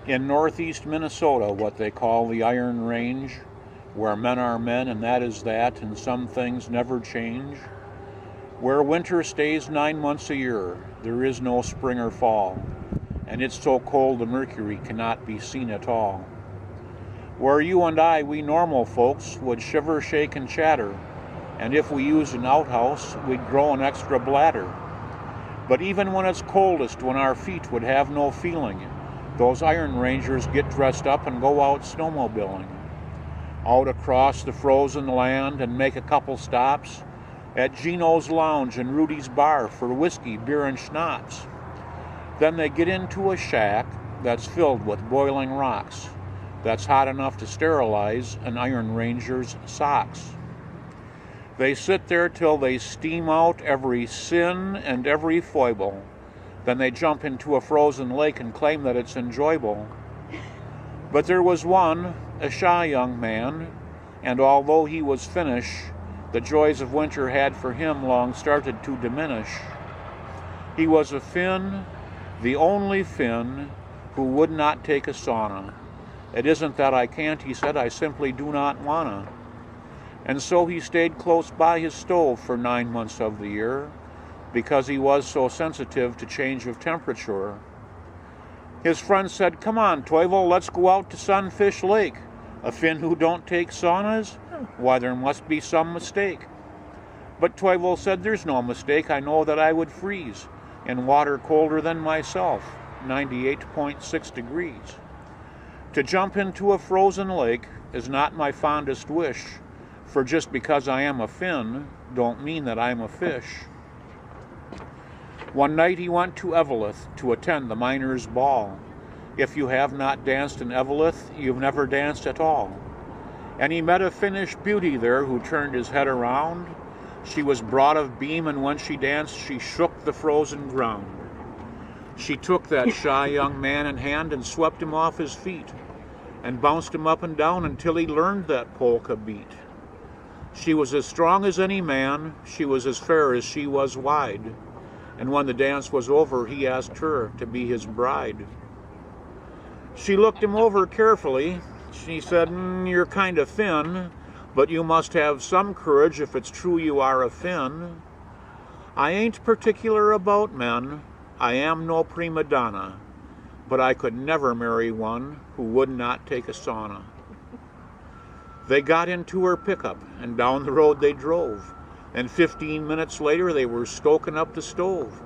In northeast Minnesota, what they call the Iron Range, where men are men and that is that, and some things never change, where winter stays 9 months a year, there is no spring or fall, and it's so cold the mercury cannot be seen at all. Where you and I, we normal folks, would shiver, shake, and chatter, and if we used an outhouse, we'd grow an extra bladder. But even when it's coldest, when our feet would have no feeling, those Iron Rangers get dressed up and go out snowmobiling. Out across the frozen land and make a couple stops at Gino's Lounge and Rudy's Bar for whiskey, beer, and schnapps. Then they get into a shack that's filled with boiling rocks, that's hot enough to sterilize an Iron Ranger's socks. They sit there till they steam out every sin and every foible. Then they jump into a frozen lake and claim that it's enjoyable. But there was one, a shy young man, and although he was Finnish, the joys of winter had for him long started to diminish. He was a Finn, the only Finn, who would not take a sauna. It isn't that I can't, he said, I simply do not wanna. And so he stayed close by his stove for 9 months of the year, because he was so sensitive to change of temperature. His friend said, come on, Toivo, let's go out to Sunfish Lake. A Finn who don't take saunas? Why, there must be some mistake. But Toivo said, there's no mistake. I know that I would freeze in water colder than myself, 98.6 degrees. To jump into a frozen lake is not my fondest wish, for just because I am a Finn don't mean that I'm a fish. One night he went to Eveleth to attend the miners' ball. If you have not danced in Eveleth, you've never danced at all. And he met a Finnish beauty there who turned his head around. She was broad of beam, and when she danced, she shook the frozen ground. She took that shy young man in hand and swept him off his feet, and bounced him up and down until he learned that polka beat. She was as strong as any man, she was as fair as she was wide. And when the dance was over, he asked her to be his bride. She looked him over carefully. She said, you're kind of Finn, but you must have some courage if it's true you are a Finn. I ain't particular about men, I am no prima donna, but I could never marry one who would not take a sauna. They got into her pickup, and down the road they drove. And 15 minutes later, they were stoking up the stove.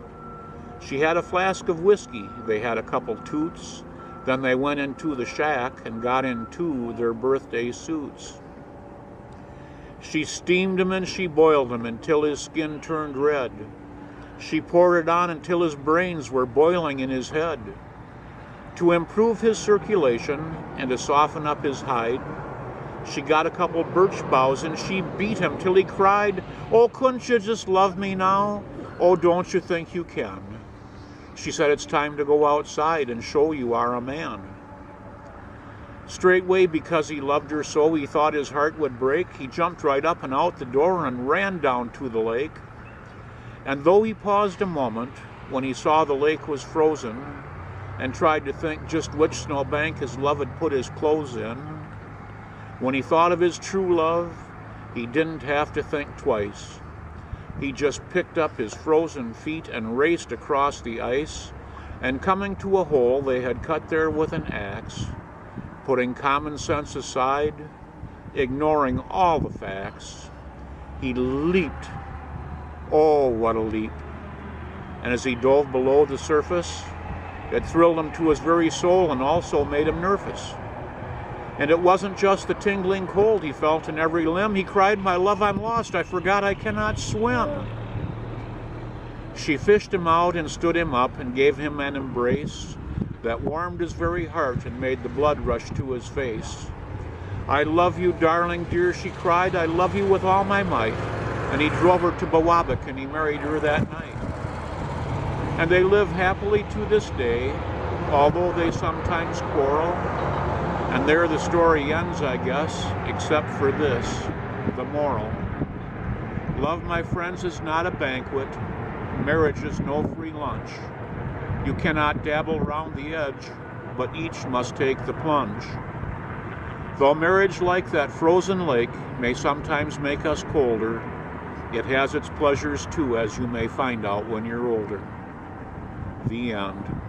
She had a flask of whiskey, they had a couple toots, then they went into the shack and got into their birthday suits. She steamed him and she boiled him until his skin turned red. She poured it on until his brains were boiling in his head. To improve his circulation and to soften up his hide, she got a couple birch boughs and she beat him till he cried, oh, couldn't you just love me now? Oh, don't you think you can? She said, it's time to go outside and show you are a man. Straightway, because he loved her so, he thought his heart would break. He jumped right up and out the door and ran down to the lake. And though he paused a moment when he saw the lake was frozen and tried to think just which snowbank his love had put his clothes in, when he thought of his true love, he didn't have to think twice. He just picked up his frozen feet and raced across the ice, and coming to a hole they had cut there with an axe, putting common sense aside, ignoring all the facts, he leaped. Oh, what a leap. And as he dove below the surface, it thrilled him to his very soul and also made him nervous. And it wasn't just the tingling cold he felt in every limb. He cried, my love, I'm lost. I forgot I cannot swim. She fished him out and stood him up and gave him an embrace that warmed his very heart and made the blood rush to his face. I love you, darling dear, she cried. I love you with all my might. And he drove her to Bawabik and he married her that night. And they live happily to this day, although they sometimes quarrel. And there the story ends, I guess, except for this, the moral. Love, my friends, is not a banquet. Marriage is no free lunch. You cannot dabble round the edge, but each must take the plunge. Though marriage, like that frozen lake, may sometimes make us colder, it has its pleasures too, as you may find out when you're older. The end.